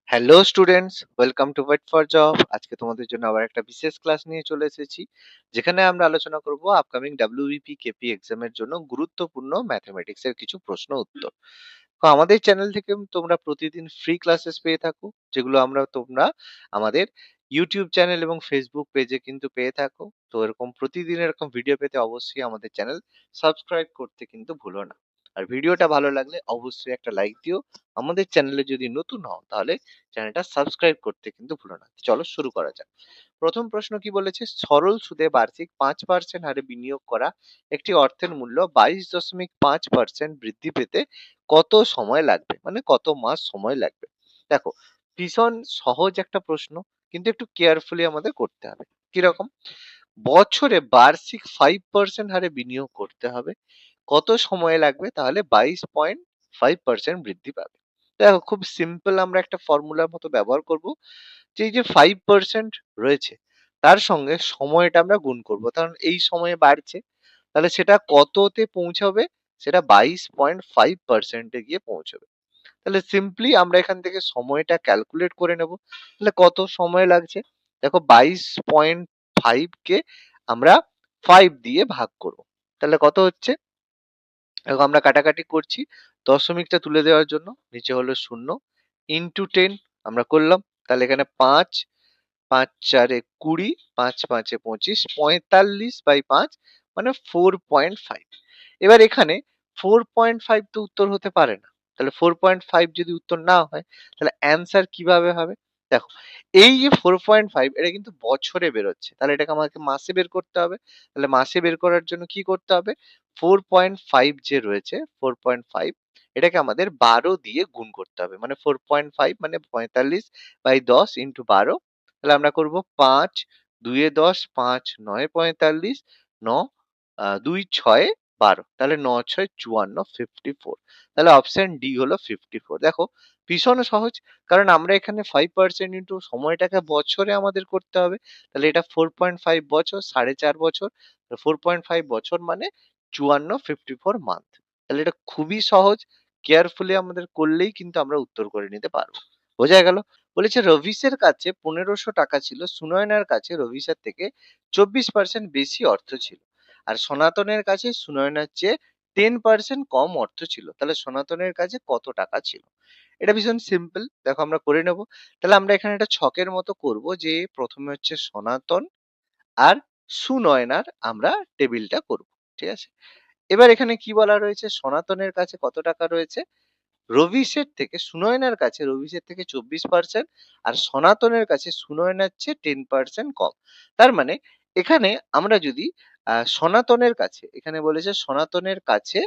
Hello students, welcome to wait for job. আজকে তোমাদের জন্য আবার একটা বিশেষ ক্লাস নিয়ে চলে এসেছি, যেখানে আমরা আলোচনা করব আপকামিং ডাব্লিউবিপি কেপি এক্সামের জন্য গুরুত্বপূর্ণ ম্যাথমেটিক্স এর কিছু প্রশ্ন উত্তর। তো আমাদের চ্যানেল থেকে তোমরা প্রতিদিন ফ্রি ক্লাসেস পেয়ে থাকো, যেগুলো তোমরা আমাদের ইউটিউব চ্যানেল এবং ফেসবুক পেজে কিন্তু পেয়ে থাকো। তো এরকম প্রতিদিন এরকম ভিডিও পেতে অবশ্যই আমাদের চ্যানেল সাবস্ক্রাইব করতে কিন্তু ভুলো না। আর ভিডিওটা ভালো লাগলে অবশ্যই একটা লাইক দিও। আমাদের চ্যানেলে যদি নতুন হও তাহলে চ্যানেলটা সাবস্ক্রাইব করতে কিন্তু ভুলো না। চলো শুরু করা যাক। প্রথম প্রশ্ন কি বলেছে, সরল সুদে বার্ষিক 5% হারে বিনিয়োগ করা একটি অর্থের মূল্য 22.5% বৃদ্ধি পেতে কত সময় লাগবে, মানে কত মাস সময় লাগবে। দেখো, ভীষণ সহজ একটা প্রশ্ন, কিন্তু একটু কেয়ারফুলি আমাদের করতে হবে। কিরকম? বছরে বার্ষিক 5% হারে বিনিয়োগ করতে হবে, কত সময় লাগবে, তাহলে 22.5% বৃদ্ধি পাবে। দেখো, খুব সিম্পল, আমরা একটা ফর্মুলার মতো ব্যবহার করব, যে এই যে 5% রয়েছে তার সঙ্গে সময়টা আমরা গুণ করব, কারণ এই সময়ে বাড়ছে, তাহলে সেটা কততে পৌঁছাবে, সেটা 22.5% গিয়ে পৌঁছবে। তাহলে সিম্পলি আমরা এখান থেকে সময়টা ক্যালকুলেট করে নেব। তাহলে কত সময় লাগছে, দেখো 22.5 কে আমরা 5 দিয়ে ভাগ করব, তাহলে কত হচ্ছে, দেখো আমরা কাটাকাটি করছি, দশমিকটা তুলে দেওয়ার জন্য, নিচে হলো শূন্য, ইন্টু 10 আমরা করলাম, তাহলে এখানে 5, 5 4 20, 5 5 25, 45/5 মানে 4.5। এবার এখানে 4.5 তো উত্তর হতে পারে না, তাহলে 4.5 যদি উত্তর না হয়, তাহলে অ্যান্সার কিভাবে হবে? দেখো, এই যে 4.5 এটা কিন্তু বছরে বেরোচ্ছে, তাহলে এটাকে আমাকে মাসে বের করতে হবে। তাহলে মাসে বের করার জন্য কি করতে হবে, 4.5 যে রয়েছে 4.5, এটাকে আমাদের 12 দিয়ে গুণ করতে হবে, মানে 4.5 মানে 45/10 ইন্টু 12। তাহলে আমরা করব 5 2 এ 10, 5 9 45, 9 2 6 12, তাহলে 9 6 54, 54। তাহলে অপশন ডি হলো 54। দেখো, ভীষণ সহজ, কারণ আমরা এখানে 5% ইন্টু সময়টাকে বছরে আমাদের করতে হবে, তাহলে এটা 4.5 বছর, 4.5 বছর, 4.5 বছর মানে 54, 54 মান্থ। তাহলে এটা খুবই সহজ, কেয়ারফুলি আমাদের করলেই কিন্তু আমরা উত্তর করে নিতে পারবো। বোঝা গেল? বলেছে রভিসের কাছে 1500 টাকা ছিল, সুনয়নার কাছে রভিসের থেকে 24% বেশি অর্থ ছিল, আর সনাতনের কাছে সুনয়নার চেয়ে 10% কম অর্থ ছিল, তাহলে সনাতনের কাছে কত টাকা ছিল? এটা ভীষণ সিম্পল, দেখো আমরা করে নেব। তাহলে আমরা এখানে একটা ছকের মতো করব, যে প্রথমে হচ্ছে সনাতন আর সুনয়নার আমরা টেবিলটা করব। ঠিক আছে, এবার এখানে কি বলা রয়েছে, সনাতনের কাছে কত টাকা রয়েছে, রবিশের থেকে সুনয়নার কাছে রবিশের থেকে 24%, আর সনাতনের কাছে সুনয়নার চেয়ে 10% কম। তার মানে এখানে আমরা যদি সনাতনের কাছে, এখানে বলেছে সনাতনের কাছে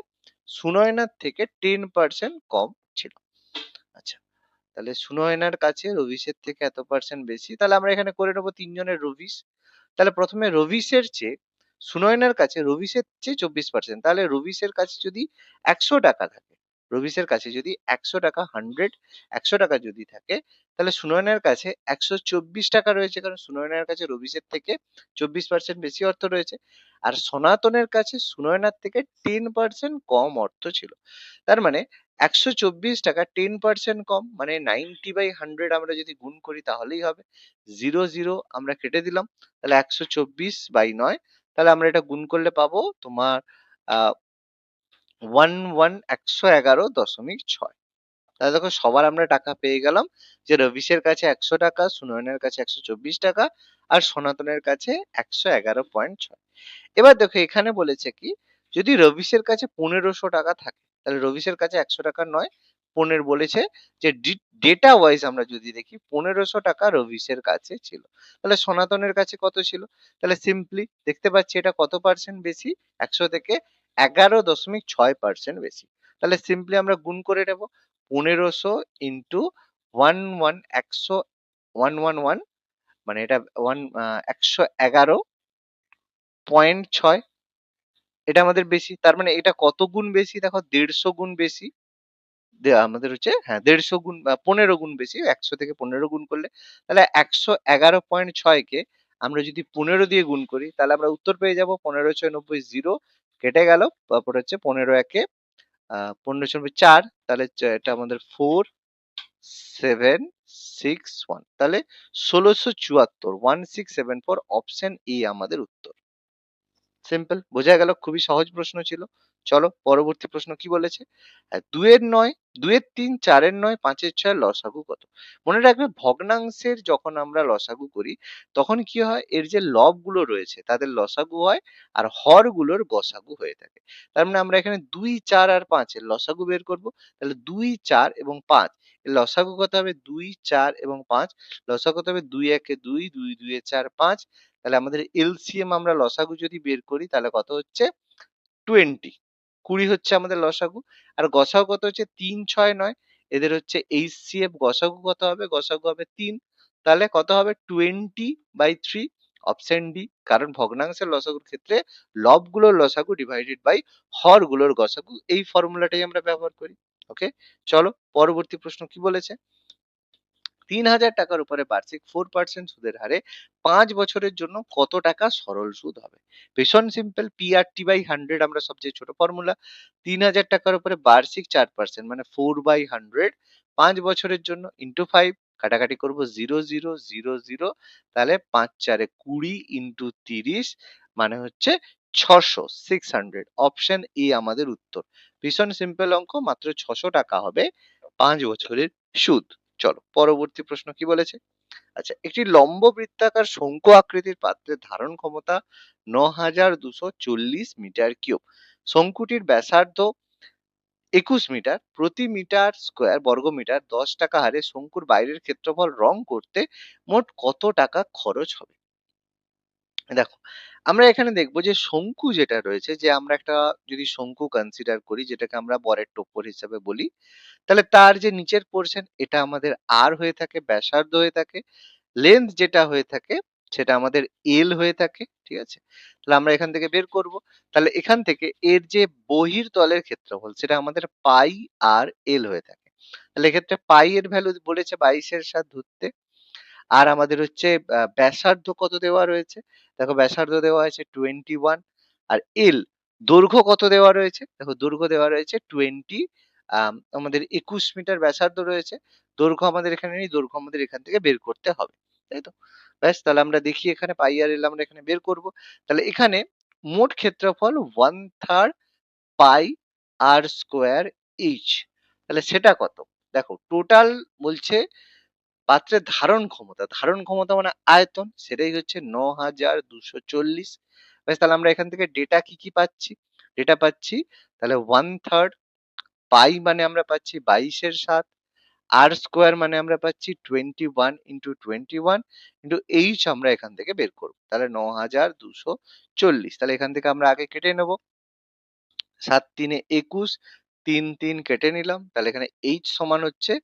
সুনয়নার থেকে 10% কম ছিল। আচ্ছা, তাহলে সুনয়নার কাছে রবিশের থেকে এত পার্সেন্ট বেশি, তাহলে আমরা এখানে করে নেবো তিনজনের রবিশ। তাহলে প্রথমে রবিশের চেয়ে সুনয়নার কাছে রবিশের চেয়ে 24%, তাহলে রবিশের কাছে যদি 100 টাকা থাকে, রবিশের কাছে যদি 100 টাকা, 100 টাকা যদি থাকে, তাহলে সুনয়নার কাছে 124 টাকা রয়েছে, কারণ সুনয়নার কাছে রবিশের থেকে 24% বেশি অর্থ রয়েছে, আর সনাতনের কাছে সুনয়নার থেকে 10% কম অর্থ ছিল। তার মানে 124 টাকা 10% কম, মানে 90/100 আমরা যদি গুণ করি তাহলেই হবে। 0 0 আমরা কেটে দিলাম, তাহলে 124/9, তাহলে আমরা এটা গুণ করলে পাবো তোমার 111,111.6। তাহলে দেখো, সবার আমরা টাকা পেয়ে গেলাম, যে রবিশের কাছে 100 টাকা, সুনয়নের কাছে 124 টাকা, আর সনাতনের কাছে 111.6। এবার দেখো, এখানে বলেছে কি, যদি রবিশের কাছে 1500 টাকা থাকে, তাহলে রবিশের কাছে 100 টাকা নয়, 15 বলেছে, যে ডেটা ওয়াইজ আমরা যদি দেখি 1500 টাকা রবিশের কাছে ছিল, তাহলে সনাতনের কাছে কত ছিল? তাহলে সিম্পলি দেখতে পাচ্ছি এটা কত পার্সেন্ট বেশি, 100 থেকে 11.6% বেশি। তাহলে সিম্পলি আমরা গুণ করে নেব, 1500 ইন্টু 111, মানে এটা 111.6, এটা আমাদের বেশি। তার মানে এটা কত গুণ বেশি, দেখো 150 গুণ বেশি। আমাদের হচ্ছে, হ্যাঁ, 150 গুণ বা 15 গুণ বেশি, 100 থেকে 15 গুণ করলে, তাহলে 111.6 কে আমরা যদি 15 দিয়ে গুণ করি, তাহলে আমরা উত্তর পেয়ে যাব 15 6 90, 0 কেটে গেল, তারপর হচ্ছে 15 একে 15 4, তাহলে এটা আমাদের 4 7 1671, তাহলে 1674, 1674 অপশন এ আমাদের উত্তর। সিম্পল, বোঝা গেল, খুবই সহজ প্রশ্ন ছিল। চলো পরবর্তী প্রশ্ন কি বলেছে। 2 এর 9, 2 এর 3, 4 এর 9, 5 এর 6 লসাগু কত? মনে রাখবে ভগ্নাংশের যখন আমরা লসাগু করি তখন কি হয়, এর যে লব গুলো রয়েছে তাদের লসাগু হয় আর হর গুলোর গসাগু হয়ে থাকে। তার মানে আমরা এখানে 2, 4 আর 5 এর লসাগু বের করব। তাহলে 2, 4 এবং 5 এর লসাগু কত হবে? 2, 4 এবং 5 লসাগু কত হবে? 2 একে 2, 2 2 এ 4, 5। তাহলে আমাদের এলসিএম আমরা লসাগু যদি বের করি তাহলে কত হচ্ছে? 20, 20 হচ্ছে আমাদের লসাগু। আর গসাগু কত হচ্ছে? 3, 6, 9। এদের হচ্ছে এইচসিএফ, গসাগু কত হবে? গসাগু হবে 3। তাহলে কত হবে? 20/3, অপশন ডি। কারণ ভগ্নাংশের লসাগুর ক্ষেত্রে লবগুলোর লসাগু ডিভাইডেড বাই হরগুলোর গসাগু, এই ফর্মুলাটাই আমরা ব্যবহার করি। ওকে, চলো পরবর্তী প্রশ্ন কি বলেছে। 3,000 টাকার উপরে বার্ষিক 4% সুদের হারে 5 বছরের জন্য কত টাকা সরল সুদ হবে? ভীষণ সিম্পল, পিআরটি বাই 100 আমরা সবচেয়ে ছোট ফর্মুলা। 3,000 টাকার উপরে বার্ষিক 4% মানে 4/100, 5 বছরের জন্য ইন্টু 5, কাটাকাটি করব 0 0 0 0, তাহলে 5 4 20 ইন্টু 30 মানে হচ্ছে 600, 600, অপশন এ আমাদের উত্তর। ভীষণ সিম্পল অঙ্ক, মাত্র 600 টাকা হবে 5 বছরের সুদ। চলো পরবর্তী প্রশ্ন কি বলেছে। আচ্ছা, একটি লম্ব বৃত্তাকার শঙ্কু আকৃতির পাত্রের ধারণ ক্ষমতা 9240 মিটার কিউব। শঙ্কুটির ব্যাসার্ধ 21 মিটার, প্রতি মিটার স্কোয়ার বর্গমিটার 10 টাকা হারে শঙ্কুর বাইরের ক্ষেত্রফল রং করতে মোট কত টাকা খরচ হবে? দেখো, আমরা এখানে দেখবো যে শঙ্কু যেটা রয়েছে, যে আমরা একটা যদি শঙ্কু কনসিডার করি যেটাকে আমরা বরের টোপর হিসাবে বলি, তাহলে তার যে নিচের পোর্শন এটা আমাদের আর হয়ে থাকে, ব্যাসার্ধ হয়ে থাকে। লেন্থ যেটা হয়ে থাকে সেটা আমাদের এল হয়ে থাকে, ঠিক আছে। তাহলে আমরা এখান থেকে বের করব। তাহলে এখান থেকে এর যে বহির তলের ক্ষেত্রফল সেটা আমাদের পাই আর এল হয়ে থাকে। তাহলে এক্ষেত্রে পাই এর ভ্যালু বলেছে 22 এর সাথে ধরতে। আর আমাদের হচ্ছে ব্যাসার্ধ কত দেওয়া রয়েছে? দেখো ব্যাসার্ধ দেওয়া আছে 21, আর এল দৈর্ঘ্য কত দেওয়া রয়েছে? দেখো দৈর্ঘ্য দেওয়া রয়েছে 20, আমাদের 21 মিটার ব্যাসার্ধ রয়েছে। দৈর্ঘ্য আমাদের এখানে নেই, দৈর্ঘ্য আমাদের এখান থেকে বের করতে হবে। তাই তো? ব্যাস, তাহলে আমরা দেখি এখানে পাই আর এল আমরা এখানে বের করব। তাহলে এখানে মোট ক্ষেত্রফল 1/3 পাই আর স্কোয়ার এইচ। তাহলে সেটা কত? দেখো টোটাল বলছে পাত্রের ধারণ ক্ষমতা, ধারণ ক্ষমতা মানে আয়তন, সেটাই হচ্ছে 9240। ব্যাস, তাহলে আমরা এখান থেকে ডেটা কি কি পাচ্ছি? ডেটা পাচ্ছি তাহলে 1/3 পাই মানে আমরা পাচ্ছি 22 এর 7, আর স্কোয়ার মানে আমরা পাচ্ছি 21 ইন্টু 21 ইন্টু এইচ আমরা এখান থেকে বের করবো। তাহলে 9240। তাহলে এখান থেকে আমরা আগে কেটে নেব। 7 3 21, 3 3 কেটে নিলাম। তাহলে এখানে এইচ সমান হচ্ছে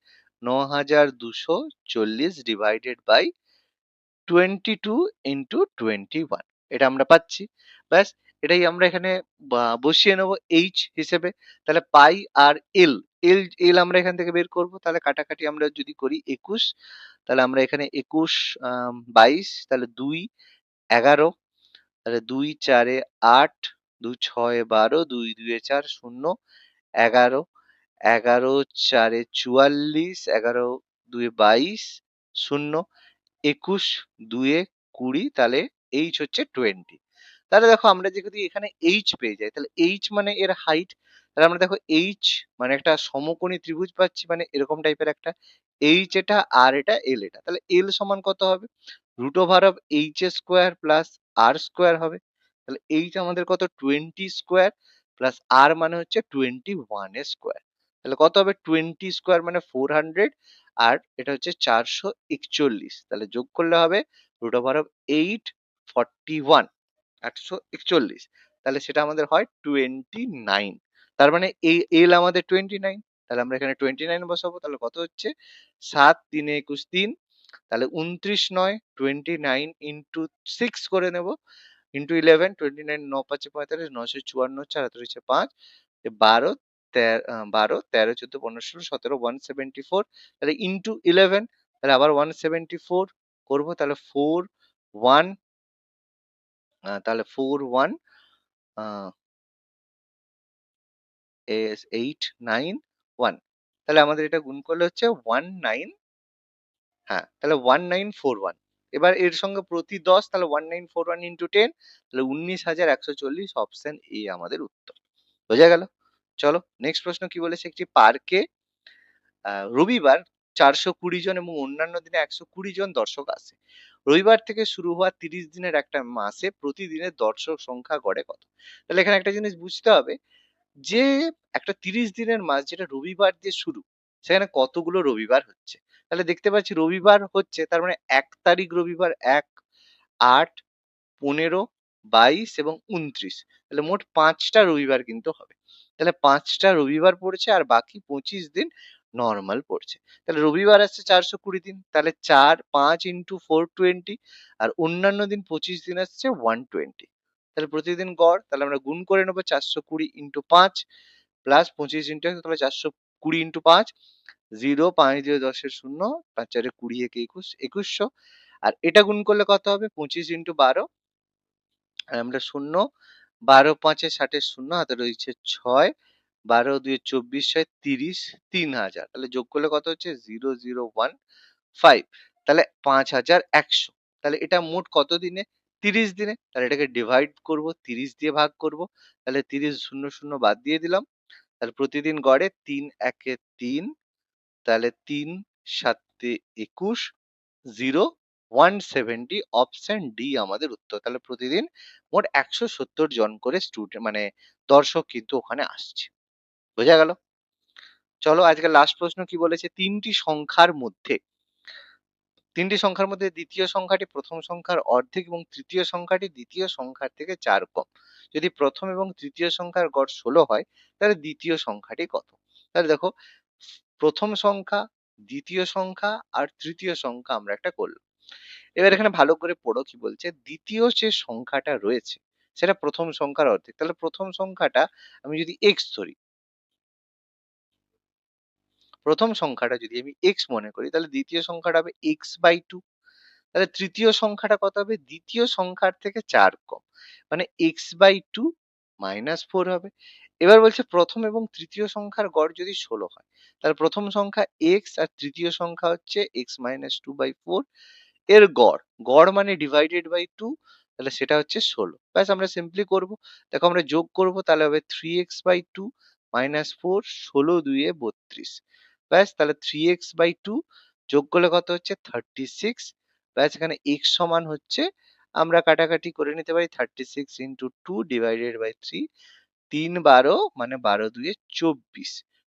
9240 ডিভাইডেড বাই 22 ইন্টু 21, এটা আমরা পাচ্ছি। ব্যাস, এটাই আমরা এখানে বসিয়ে নেব এইচ হিসেবে। তাহলে পাই আর এল, এল আমরা এখান থেকে বের করব। তাহলে কাটাকাটি আমরা যদি করি 21, তাহলে আমরা এখানে 21 22, তাহলে 2 11, তাহলে 2 4 এ 8, 2 6 এ 12, 2 2 এ 4 0, 11, 11 4 এ 44, 11 2 এ 22, 0, 21 2 এ 20, তাহলে এইচ হচ্ছে 20। তাহলে দেখো আমরা যদি এখানে এইচ পেয়ে যাই তাহলে এইচ মানে এর হাইট। তাহলে আমরা দেখো এইচ মানে একটা সমকোণী ত্রিভুজ পাচ্ছি, মানে এরকম টাইপের একটা। এইচ এটা আর এটা এল এটা, তাহলে এল সমান কত হবে? Root over of H square plus R square হবে। তাহলে এইচ আমাদের কত? 20 স্কোয়ার প্লাস আর মানে হচ্ছে 21 এর স্কোয়ার। তাহলে কত হবে? 20 স্কোয়ার মানে 400, আর এটা হচ্ছে 441। তাহলে যোগ করলে হবে রুট ওভার অফ 841, 841। তাহলে সেটা আমাদের হয় 29। তার মানে এই এল আমাদের 29। তাহলে আমরা এখানে 29 বসাবো। তাহলে কত হচ্ছে? 7 3 এ 21 3, তাহলে 29 9, 29 ইন্টু 6 করে নেব, ইন্টু 11, 29 9 5 45, 954 হচ্ছে, আর হাতে রয়েছে 5, 12 12 13 14 15 16 17 174, তাহলে ইন্টু 11, তাহলে আবার 174 করবো। তাহলে 4 1, তাহলে 4 1 8 9 1, তাহলে আমাদের এটা গুণ করলে হচ্ছে 19 হ্যাঁ, তাহলে 1941। এবার এর সঙ্গে প্রতি 10, তাহলে 1941 ইন্টু 10, তাহলে 19,140, অপশন এ আমাদের উত্তর। বোঝা গেল? চলো নেক্সট প্রশ্ন কি বলেছে, একটি পার্কে রবিবার 420 জন এবং অন্যান্য দিনে 120 জন দর্শক আসে। রবিবার থেকে শুরু হওয়া 30 দিনের একটা মাসে প্রতিদিনের দর্শক সংখ্যা গড়ে কত? তাহলে এখানে একটা জিনিস বুঝতে হবে যে একটা 30 দিনের মাস যেটা রবিবার দিয়ে শুরু, সেখানে কতগুলো রবিবার হচ্ছে। তাহলে দেখতে পাচ্ছি রবিবার হচ্ছে, তার মানে 1 তারিখ রবিবার 1, 8, 15, 22 এবং 29। তাহলে মোট 5টা রবিবার কিন্তু হবে। তাহলে 5টা রবিবার পড়ছে আর বাকি 25 দিন নরমাল পড়ছে। তাহলে রবিবার আসছে 420 দিন, তাহলে 4, 5 ইন্টু 420, আর অন্যান্য দিন 25 দিন আসছে 120। তাহলে প্রতিদিন গড়, তাহলে আমরা গুণ করে নেবো 420 ইন্টু 5 প্লাস 25 ইন্টু, তাহলে 420 ইন্টু 5, 0, 5 দিয়ে 10 এর 0, 5 4 20, 1 21, 2100। আর এটা গুণ করলে কত হবে, 25 ইন্টু 12, আর আমরা 0, 12 5 60 0, হাতে রয়েছে 6, 12 2 24, 6 30, 3000। তাহলে যোগ করলে কত হচ্ছে, 0015। তাহলে 5100। তাহলে এটা মোট কত দিনে, 30 দিনে। তাহলে এটাকে ডিভাইড করব, 30 দিয়ে ভাগ করব। তাহলে 30 শূন্য শূন্য বাদ দিয়ে দিলাম। তাহলে প্রতিদিন গড়ে 3 একে 3, তাহলে 3 সাতে 21, 0, 170, অপশন ডি আমাদের উত্তর। তাহলে প্রতিদিন মোট 170 জন করে স্টুডেন্ট মানে দর্শক কিন্তু ওখানে আসছে। বোঝা গেল? চলো আজকে লাস্ট প্রশ্ন কি বলেছে, তিনটি সংখ্যার মধ্যে দ্বিতীয় সংখ্যাটি প্রথম সংখ্যার অর্ধেক এবং তৃতীয় সংখ্যাটি দ্বিতীয় সংখ্যার থেকে 4 কম। যদি প্রথম এবং তৃতীয় সংখ্যার গড় 16 হয়, তাহলে দ্বিতীয় সংখ্যাটি কত? তাহলে দেখো, প্রথম সংখ্যা, দ্বিতীয় সংখ্যা আর তৃতীয় সংখ্যা আমরা একটা করলাম। এবার এখানে ভালো করে পড়ো কি বলছে, দ্বিতীয় যে সংখ্যাটা রয়েছে সেটা প্রথম সংখ্যার অর্ধেক। তাহলে প্রথম সংখ্যাটা আমি যদি এক্স ধরি, প্রথম সংখ্যাটা যদি আমি এক্স মনে করি, তাহলে দ্বিতীয় সংখ্যাটা হবে x/2। তাহলে তৃতীয় সংখ্যাটা কত হবে, দ্বিতীয় সংখ্যার থেকে 4 কম, মানে x/2 -4 হবে। এবার বলছে প্রথম এবং তৃতীয় সংখ্যার গড় যদি 16 হয়, তাহলে প্রথম সংখ্যা x আর তৃতীয় সংখ্যা হচ্ছে x-2/4 এর গড়, গড় মানে ডিভাইডেড বাই 2, তাহলে সেটা হচ্ছে 16। ব্যাস আমরা সিম্পলি করব। দেখো আমরা যোগ করব, তাহলে হবে 3x/2 -4, 16 2 এ 32। ব্যাস, তাহলে 3x/2 যোগ করলে কত হচ্ছে, 36। ব্যাস, এখানে x সমান হচ্ছে, আমরা কাটাকাটি করে নিতে পারি, 36 ইন্টু 2 ডিভাইডেড বাই 3, 3 12 মানে 12 2 এ 24,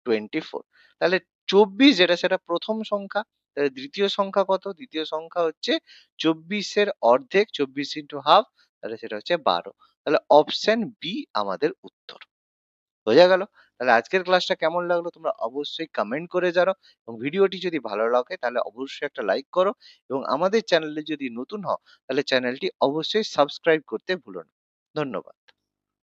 24। তাহলে 24 যেটা সেটা প্রথম সংখ্যা। তাহলে দ্বিতীয় সংখ্যা কত, দ্বিতীয় সংখ্যা হচ্ছে 24 এর অর্ধেক, 24 ইন্টু হাফ, তাহলে সেটা হচ্ছে 12। তাহলে অপশন বি আমাদের উত্তর। বোঝা গেল? তাহলে আজকের ক্লাসটা কেমন লাগলো তোমরা অবশ্যই কমেন্ট করে জানাও, এবং ভিডিওটি যদি ভালো লাগে তাহলে অবশ্যই একটা লাইক করো, এবং আমাদের চ্যানেলে যদি নতুন হও তাহলে চ্যানেলটি অবশ্যই সাবস্ক্রাইব করতে ভুলো না। ধন্যবাদ।